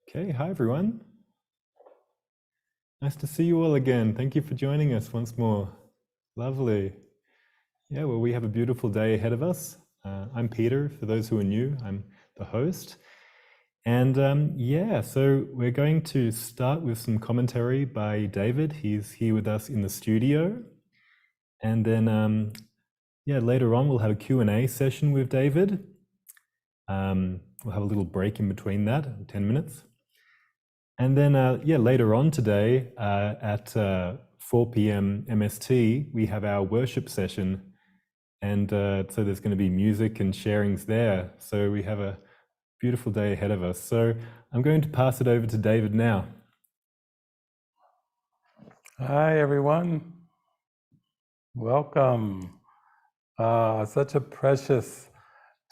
Okay, hi everyone. Nice to see you all again. Thank you for joining us once more. Lovely. Yeah, well, we have a beautiful day ahead of us. I'm Peter, for those who are new, I'm the host. And so we're going to start with some commentary by David. He's here with us in the studio. And then, later on we'll have a Q&A session with David. We'll have a little break in between that, 10 minutes. And then, later on today at 4 p.m. MST, we have our worship session. And so there's going to be music and sharings there. So we have a beautiful day ahead of us. So I'm going to pass it over to David now. Hi, everyone. Welcome. Such a precious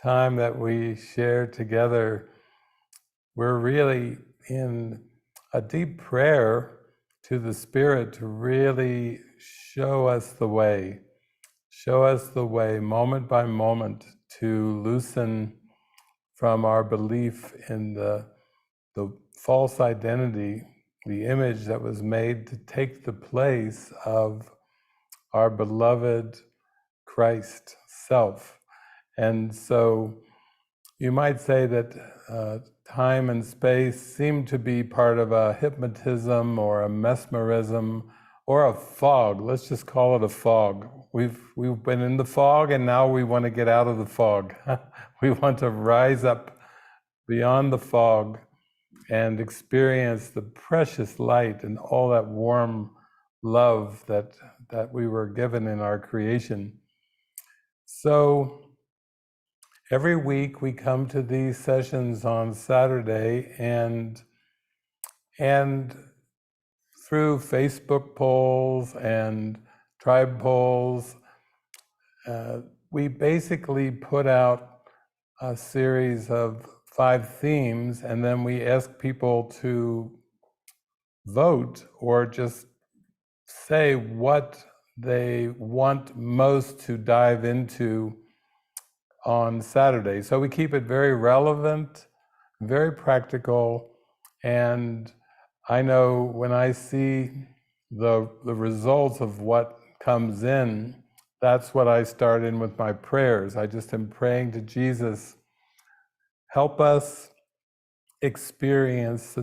time that we share together. We're really in a deep prayer to the Spirit to really show us the way moment by moment, to loosen from our belief in the false identity, the image that was made to take the place of our beloved Christ self. And so you might say that time and space seem to be part of a hypnotism or a mesmerism or a fog. Let's just call it a fog. We've been in the fog, and now we want to get out of the fog. We want to rise up beyond the fog and experience the precious light and all that warm love that we were given in our creation. So every week we come to these sessions on Saturday, and through Facebook polls and tribe polls, we basically put out a series of 5 themes, and then we ask people to vote or just say what they want most to dive into on Saturday. So we keep it very relevant, very practical, and I know when I see the results of what comes in, that's what I start in with my prayers. I just am praying to Jesus, help us experience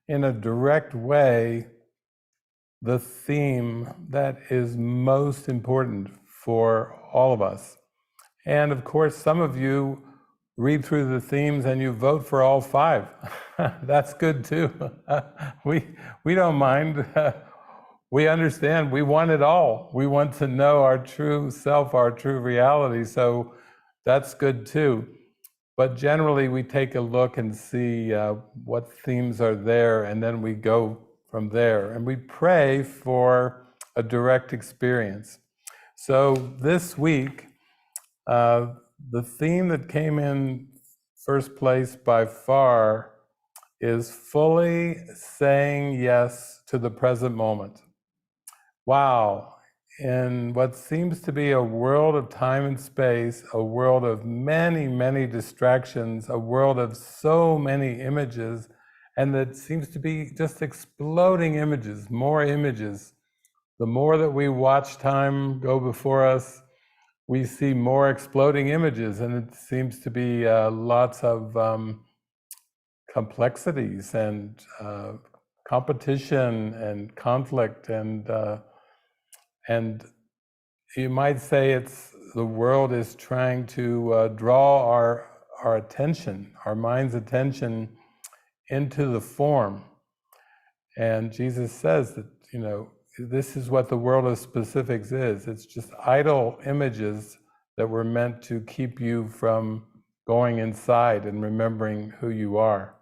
in a direct way the theme that is most important for all of us. And of course, some of you read through the themes and you vote for all 5. That's good too. We don't mind. We understand. We want it all. We want to know our true self, our true reality. So that's good too. But generally, we take a look and see what themes are there, and then we go from there. And we pray for a direct experience. So this week, the theme that came in first place by far is fully saying yes to the present moment. Wow. In what seems to be a world of time and space, a world of many, many distractions, a world of so many images, and that seems to be just exploding images, more images. The more that we watch time go before us, we see more exploding images, and it seems to be lots of complexities and competition and conflict, and you might say the world is trying to draw our attention, our mind's attention, into the form. And Jesus says that, this is what the world of specifics is. It's just idle images that were meant to keep you from going inside and remembering who you are.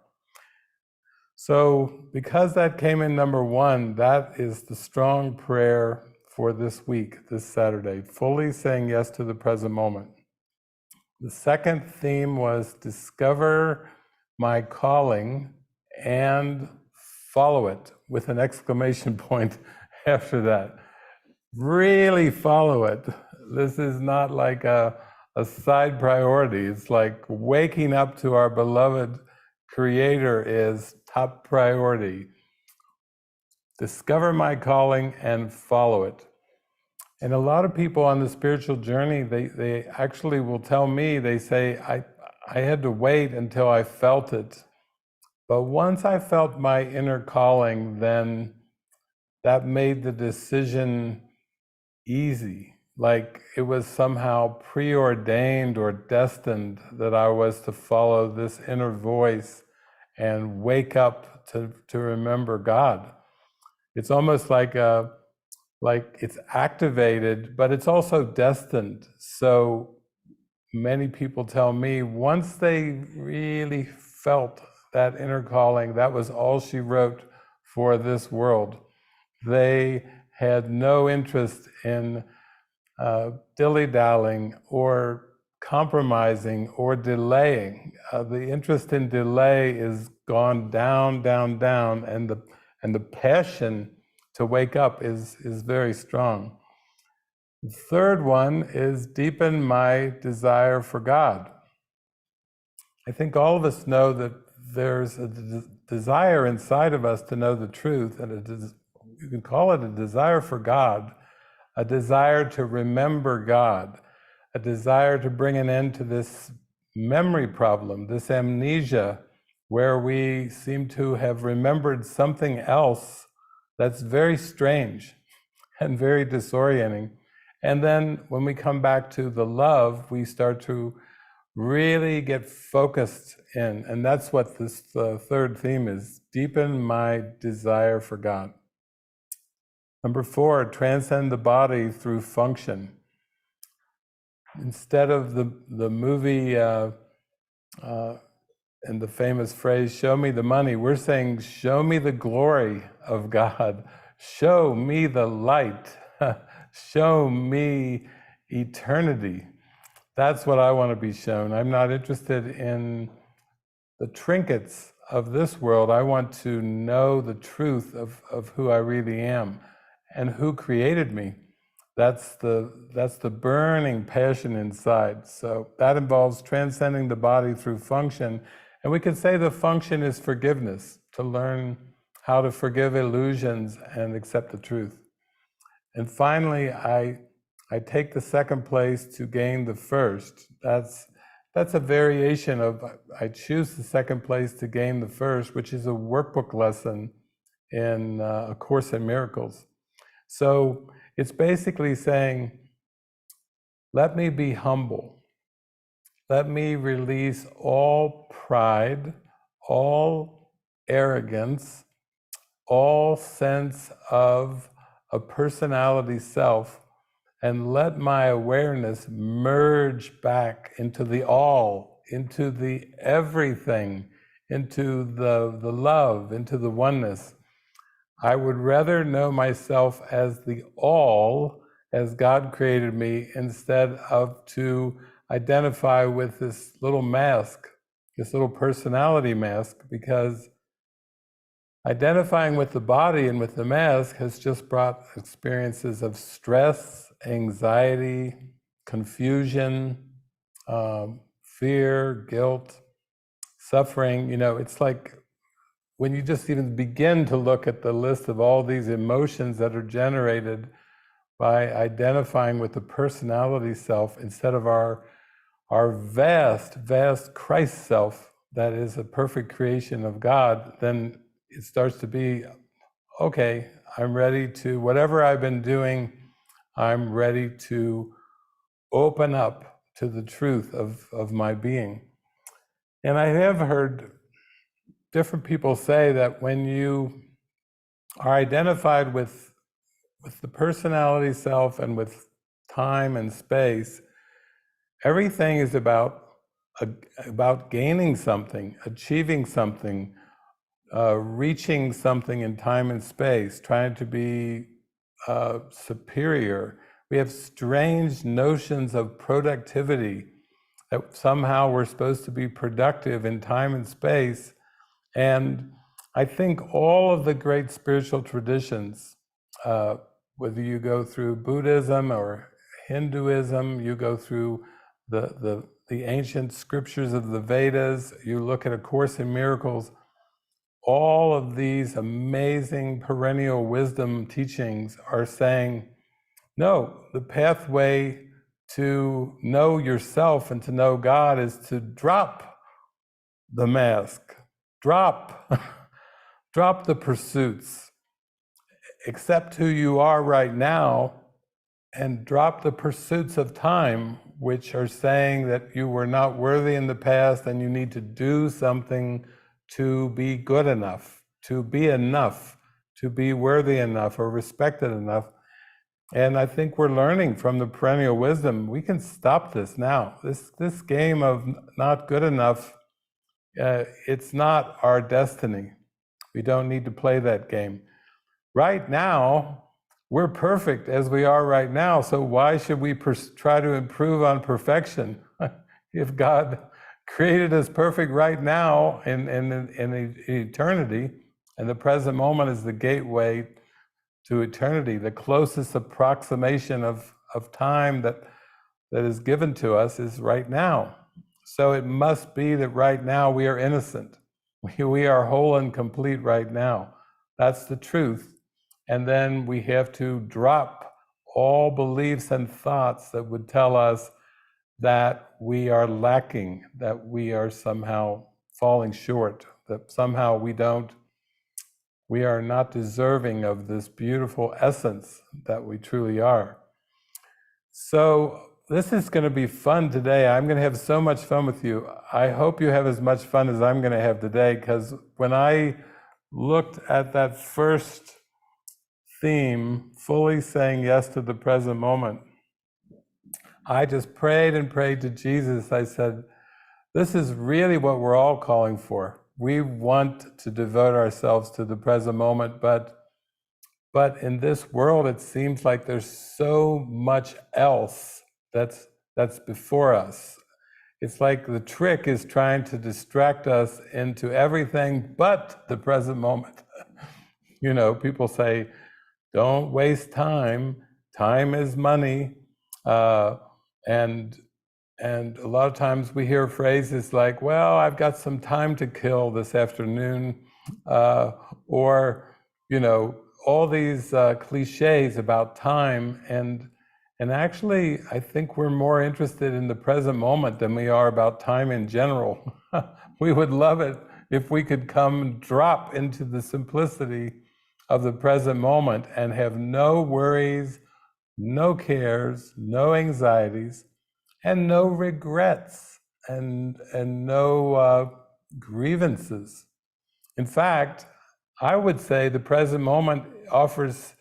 So because that came in number 1, that is the strong prayer for this week, this Saturday, fully saying yes to the present moment. The second theme was discover my calling and follow it, with an exclamation point after that. Really follow it. This is not like a side priority. It's like waking up to our beloved Creator is top priority. Discover my calling and follow it. And a lot of people on the spiritual journey, they actually will tell me, they say, I had to wait until I felt it. But once I felt my inner calling, then that made the decision easy. Like it was somehow preordained or destined that I was to follow this inner voice and wake up to remember God. It's almost like it's activated, but it's also destined. So many people tell me once they really felt that inner calling, that was all she wrote for this world. They had no interest in dilly-dallying or compromising or delaying. The interest in delay is gone down, down, down, and the passion to wake up is very strong. The third one is deepen my desire for God. I think all of us know that there's a desire inside of us to know the truth, and you can call it a desire for God, a desire to remember God, a desire to bring an end to this memory problem, this amnesia, where we seem to have remembered something else that's very strange and very disorienting. And then when we come back to the love, we start to really get focused in. And that's what this third theme is, deepen my desire for God. Number 4, transcend the body through function. Instead of the movie and the famous phrase, show me the money, we're saying, show me the glory of God. Show me the light. Show me eternity. That's what I want to be shown. I'm not interested in the trinkets of this world. I want to know the truth of who I really am and who created me. That's the burning passion inside. So that involves transcending the body through function. And we could say the function is forgiveness, to learn how to forgive illusions and accept the truth. And finally, I take the second place to gain the first. That's a variation of I choose the second place to gain the first, which is a workbook lesson in A Course in Miracles. So it's basically saying, let me be humble. Let me release all pride, all arrogance, all sense of a personality self, and let my awareness merge back into the all, into the everything, into the love, into the oneness. I would rather know myself as the all, as God created me, instead of to identify with this little mask, this little personality mask, because identifying with the body and with the mask has just brought experiences of stress, anxiety, confusion, fear, guilt, suffering. It's like when you just even begin to look at the list of all these emotions that are generated by identifying with the personality self instead of our vast, vast Christ self that is a perfect creation of God, then it starts to be, okay, I'm ready to, whatever I've been doing, I'm ready to open up to the truth of my being. And I have heard different people say that when you are identified with the personality self and with time and space, everything is about gaining something, achieving something, reaching something in time and space, trying to be superior. We have strange notions of productivity, that somehow we're supposed to be productive in time and space. And I think all of the great spiritual traditions, whether you go through Buddhism or Hinduism, you go through the ancient scriptures of the Vedas, you look at A Course in Miracles, all of these amazing perennial wisdom teachings are saying, no, the pathway to know yourself and to know God is to drop the mask, drop the pursuits, accept who you are right now, and drop the pursuits of time, which are saying that you were not worthy in the past and you need to do something to be good enough, to be worthy enough or respected enough. And I think we're learning from the perennial wisdom, we can stop this now. This game of not good enough, it's not our destiny. We don't need to play that game. Right now, we're perfect as we are right now, so why should we try to improve on perfection? If God created us perfect right now in eternity, and the present moment is the gateway to eternity, the closest approximation of time that is given to us is right now. So it must be that right now we are innocent. We are whole and complete right now. That's the truth. And then we have to drop all beliefs and thoughts that would tell us that we are lacking, that we are somehow falling short, that somehow we are not deserving of this beautiful essence that we truly are. So this is going to be fun today. I'm going to have so much fun with you. I hope you have as much fun as I'm going to have today, because when I looked at that first theme, fully saying yes to the present moment, I just prayed and prayed to Jesus. I said, this is really what we're all calling for. We want to devote ourselves to the present moment, but in this world, it seems like there's so much else that's before us. It's like the trick is trying to distract us into everything but the present moment. You know, people say, don't waste time. Time is money. And a lot of times we hear phrases like, well, I've got some time to kill this afternoon, or, you know, all these cliches about time. And actually, I think we're more interested in the present moment than we are about time in general. We would love it if we could come drop into the simplicity of the present moment and have no worries, no cares, no anxieties, and no regrets, and no grievances. In fact, I would say the present moment offers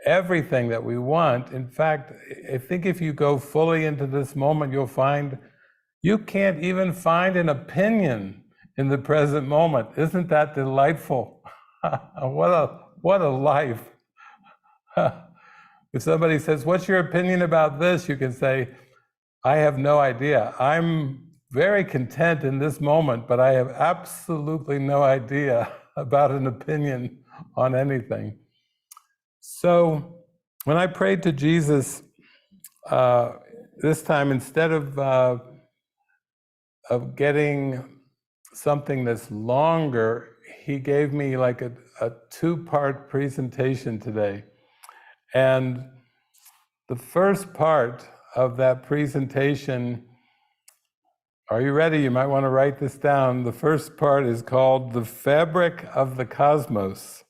everything that we want. In fact, I think if you go fully into this moment, you'll find you can't even find an opinion in the present moment. Isn't that delightful? What a life. If somebody says, what's your opinion about this? You can say, I have no idea. I'm very content in this moment, but I have absolutely no idea about an opinion on anything. So when I prayed to Jesus this time, instead of getting something that's longer, he gave me like a two-part presentation today. And the first part of that presentation, are you ready? You might want to write this down. The first part is called The Fabric of the Cosmos,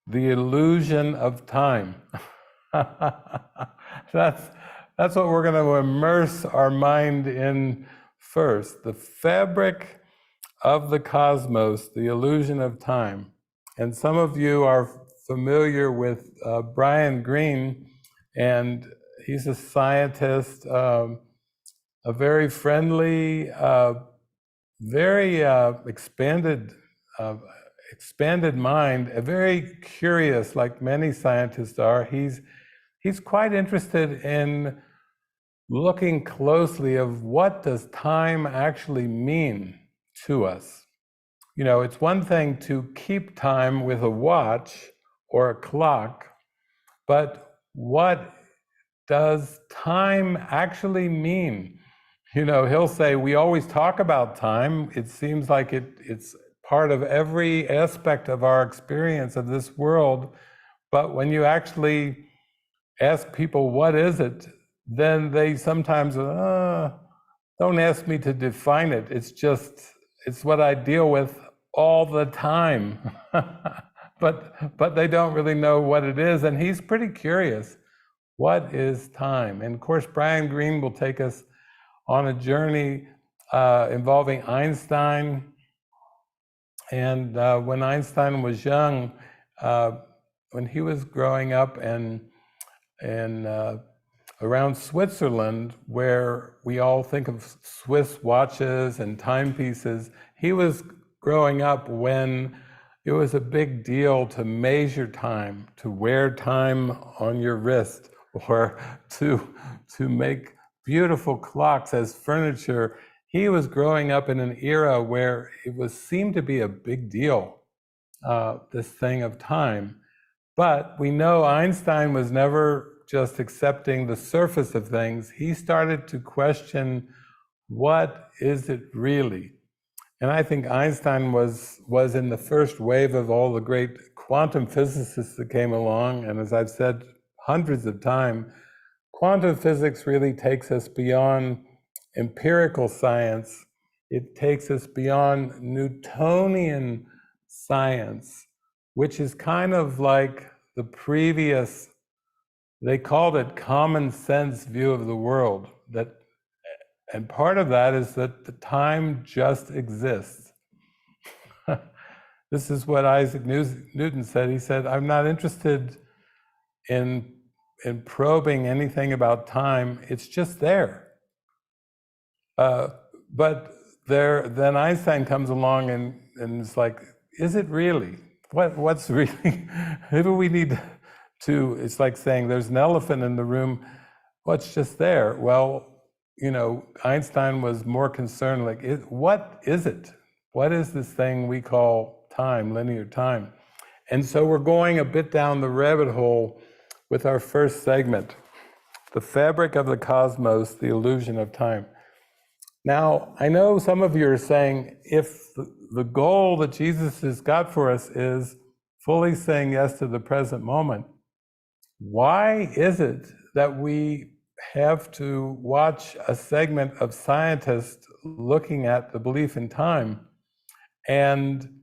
the Illusion of Time. That's what we're going to immerse our mind in first. The fabric of the cosmos, the illusion of time. And some of you are familiar with Brian Greene, and he's a scientist, a very friendly, very expanded mind, a very curious, like many scientists are. He's quite interested in looking closely of what does time actually mean to us. You know, it's one thing to keep time with a watch or a clock, but what does time actually mean? You know, he'll say, we always talk about time. It seems like it's part of every aspect of our experience of this world. But when you actually ask people, what is it? Then they sometimes, don't ask me to define it. It's what I deal with all the time. But they don't really know what it is. And he's pretty curious. What is time? And of course, Brian Greene will take us on a journey involving Einstein. And when Einstein was young, when he was growing up and around Switzerland, where we all think of Swiss watches and timepieces, he was growing up when it was a big deal to measure time, to wear time on your wrist, or to make beautiful clocks as furniture. He was growing up in an era where it seemed to be a big deal, this thing of time. But we know Einstein was never just accepting the surface of things. He started to question, what is it really? And I think Einstein was in the first wave of all the great quantum physicists that came along. And as I've said hundreds of times, quantum physics really takes us beyond empirical science. It takes us beyond Newtonian science, which is kind of like the previous, they called it common sense view of the world. And part of that is that the time just exists. This is what Isaac Newton said. He said, I'm not interested in probing anything about time. It's just there. But then Einstein comes along and it's like, is it really? What's really? Maybe we need to, it's like saying there's an elephant in the room. What's just there? Well, Einstein was more concerned, like, what is it? What is this thing we call time, linear time? And so we're going a bit down the rabbit hole with our first segment, the fabric of the cosmos, the illusion of time. Now, I know some of you are saying, if the goal that Jesus has got for us is fully saying yes to the present moment, why is it that we have to watch a segment of scientists looking at the belief in time? And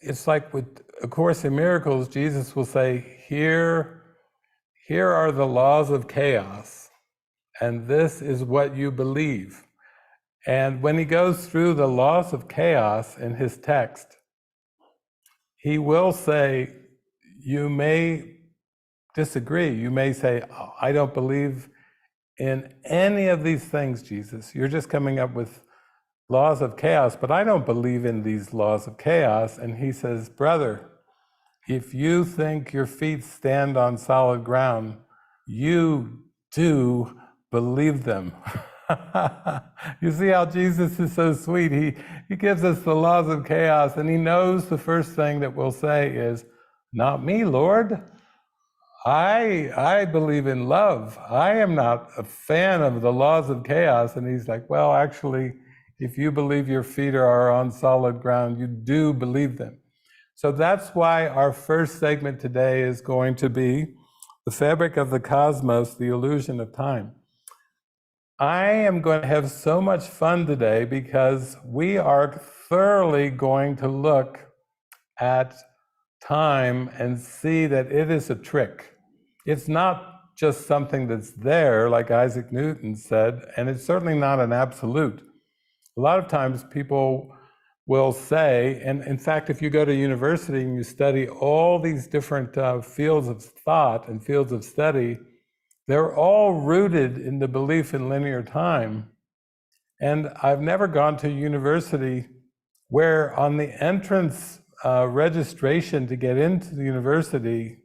it's like with A Course in Miracles, Jesus will say, here are the laws of chaos, and this is what you believe. And when he goes through the laws of chaos in his text, he will say, you may disagree. You may say, I don't believe in any of these things, Jesus. You're just coming up with laws of chaos, but I don't believe in these laws of chaos. And he says, brother, if you think your feet stand on solid ground, you do believe them. You see how Jesus is so sweet. He gives us the laws of chaos, and he knows the first thing that we'll say is, not me, Lord. I believe in love. I am not a fan of the laws of chaos. And he's like, well, actually, if you believe your feet are on solid ground, you do believe them. So that's why our first segment today is going to be the fabric of the cosmos, the illusion of time. I am going to have so much fun today because we are thoroughly going to look at time and see that it is a trick. It's not just something that's there, like Isaac Newton said, and it's certainly not an absolute. A lot of times people will say, and in fact, if you go to university and you study all these different fields of thought and fields of study, they're all rooted in the belief in linear time. And I've never gone to a university where on the entrance registration to get into the university,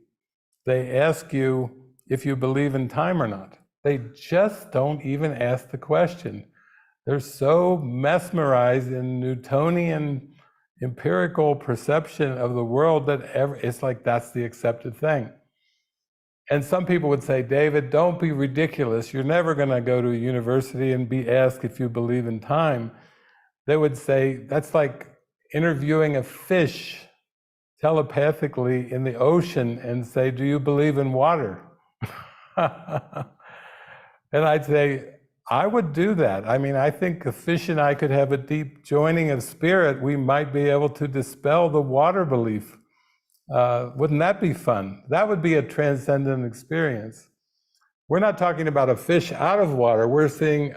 they ask you if you believe in time or not. They just don't even ask the question. They're so mesmerized in Newtonian empirical perception of the world that it's like that's the accepted thing. And some people would say, David, don't be ridiculous. You're never going to go to a university and be asked if you believe in time. They would say, that's like interviewing a fish telepathically in the ocean and say, "Do you believe in water?" And I'd say, I would do that. I mean, I think a fish and I could have a deep joining of spirit. We might be able to dispel the water belief. Wouldn't that be fun? That would be a transcendent experience. We're not talking about a fish out of water. We're seeing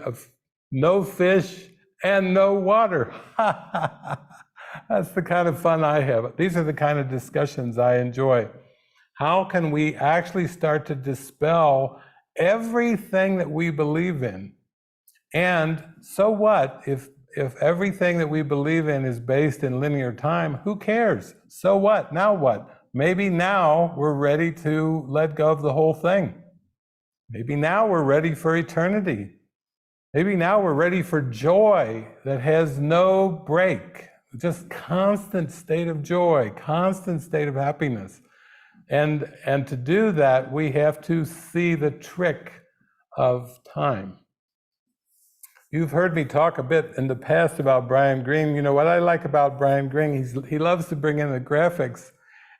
no fish and no water. That's the kind of fun I have. These are the kind of discussions I enjoy. How can we actually start to dispel everything that we believe in? And so what if everything that we believe in is based in linear time? Who cares? So what? Now what? Maybe now we're ready to let go of the whole thing. Maybe now we're ready for eternity. Maybe now we're ready for joy that has no break, just constant state of joy, constant state of happiness. And to do that, we have to see the trick of time. You've heard me talk a bit in the past about Brian Greene. You know, what I like about Brian Greene, he loves to bring in the graphics,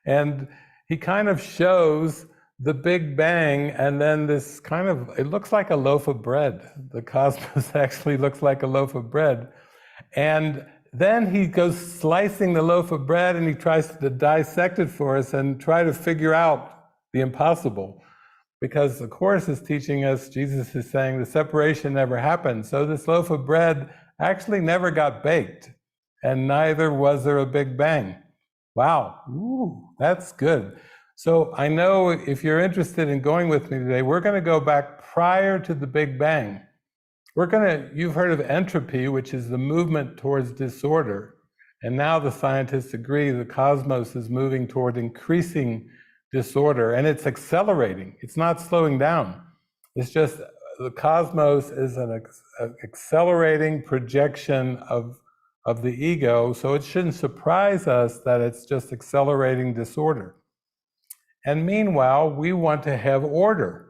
and he kind of shows the Big Bang, and then this kind of, it looks like a loaf of bread. The cosmos actually looks like a loaf of bread. And then he goes slicing the loaf of bread, and he tries to dissect it for us and try to figure out the impossible. Because the Course is teaching us, Jesus is saying the separation never happened. So this loaf of bread actually never got baked, and neither was there a Big Bang. Wow, ooh, that's good. So I know if you're interested in going with me today, we're going to go back prior to the Big Bang. You've heard of entropy, which is the movement towards disorder. And now the scientists agree the cosmos is moving toward increasing disorder, and it's accelerating. It's not slowing down. It's just the cosmos is an accelerating projection of the ego, so it shouldn't surprise us that it's just accelerating disorder. And meanwhile, we want to have order.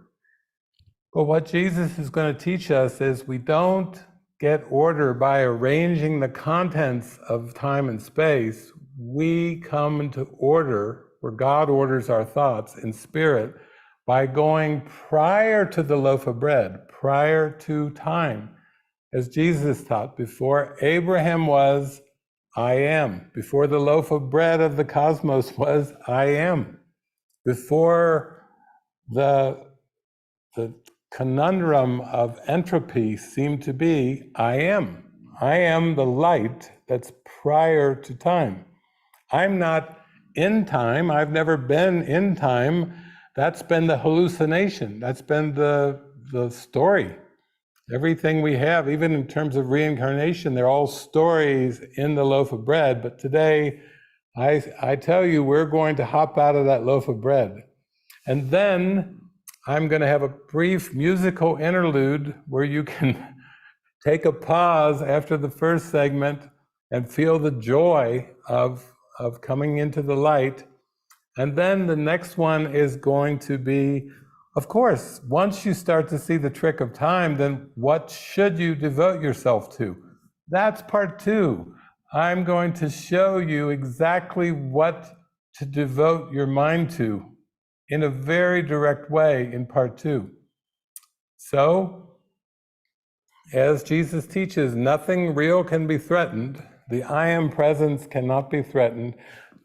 But what Jesus is going to teach us is we don't get order by arranging the contents of time and space. We come into order, where God orders our thoughts in spirit, by going prior to the loaf of bread, prior to time. As Jesus taught, before Abraham was, I am. Before the loaf of bread of the cosmos was, I am. Before the conundrum of entropy seemed to be, I am. I am the light that's prior to time. I'm not in time. I've never been in time. That's been the hallucination. That's been the story. Everything we have, even in terms of reincarnation, they're all stories in the loaf of bread. But today, I tell you, we're going to hop out of that loaf of bread. And then I'm going to have a brief musical interlude where you can take a pause after the first segment and feel the joy of coming into the light. And then the next one is going to be, of course, once you start to see the trick of time, then what should you devote yourself to? That's part two. I'm going to show you exactly what to devote your mind to in a very direct way in part two. So, as Jesus teaches, nothing real can be threatened. The I am presence cannot be threatened.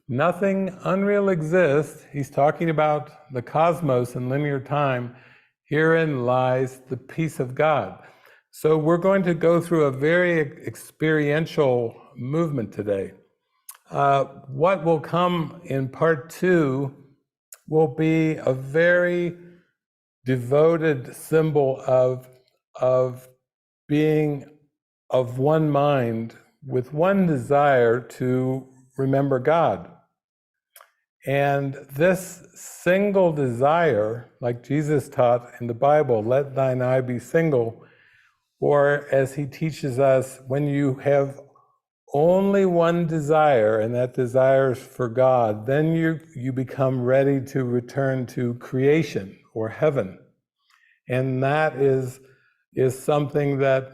Nothing unreal exists. He's talking about the cosmos and linear time. Herein lies the peace of God. So we're going to go through a very experiential movement today. What will come in part two will be a very devoted symbol of being of one mind with one desire to remember God. And this single desire, like Jesus taught in the Bible, let thine eye be single, or as he teaches us, when you have only one desire, and that desire is for God, then you become ready to return to creation or heaven. And that is something that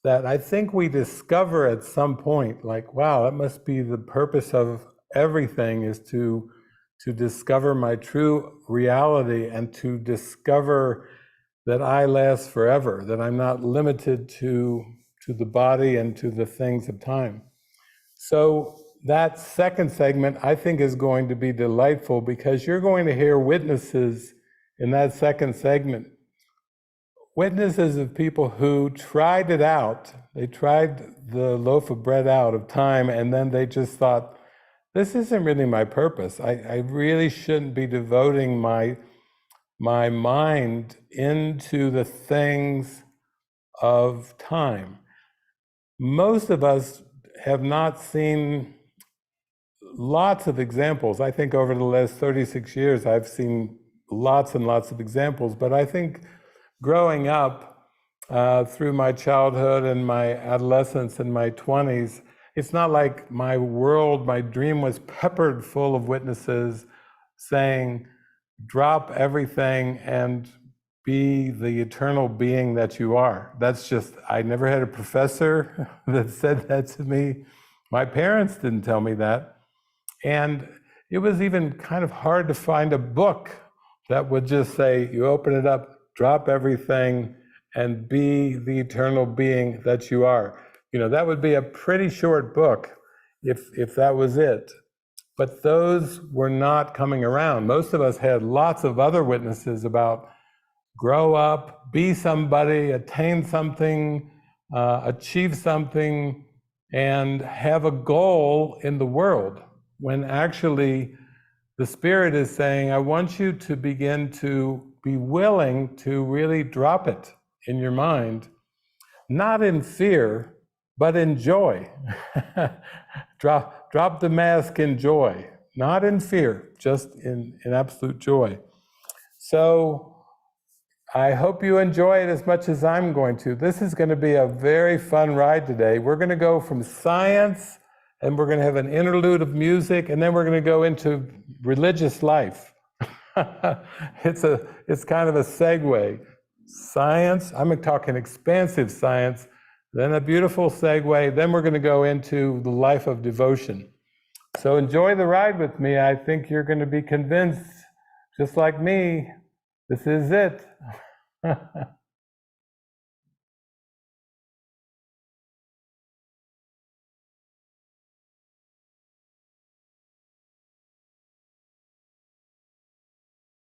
that I think we discover at some point, like, wow, that must be the purpose of everything, is to discover my true reality and to discover that I last forever, that I'm not limited to the body and to the things of time. So that second segment, I think, is going to be delightful, because you're going to hear witnesses in that second segment. Witnesses of people who tried it out. They tried the loaf of bread out of time, and then they just thought, this isn't really my purpose. I really shouldn't be devoting my mind into the things of time. Most of us have not seen lots of examples. I think over the last 36 years, I've seen lots and lots of examples, but I think growing up through my childhood and my adolescence and my 20s, it's not like my world, my dream was peppered full of witnesses saying, drop everything and be the eternal being that you are. That's just, I never had a professor that said that to me. My parents didn't tell me that. And it was even kind of hard to find a book that would just say, you open it up, drop everything, and be the eternal being that you are. You know, that would be a pretty short book if that was it. But those were not coming around. Most of us had lots of other witnesses about grow up, be somebody, attain something, achieve something, and have a goal in the world, when actually the Spirit is saying, I want you to begin to be willing to really drop it in your mind, not in fear, but in joy. Drop the mask in joy, not in fear, just in absolute joy. So I hope you enjoy it as much as I'm going to. This is going to be a very fun ride today. We're going to go from science, and we're going to have an interlude of music, and then we're going to go into religious life. It's kind of a segue. Science, I'm talking expansive science, then a beautiful segue, then we're going to go into the life of devotion. So enjoy the ride with me. I think you're going to be convinced, just like me, this is it.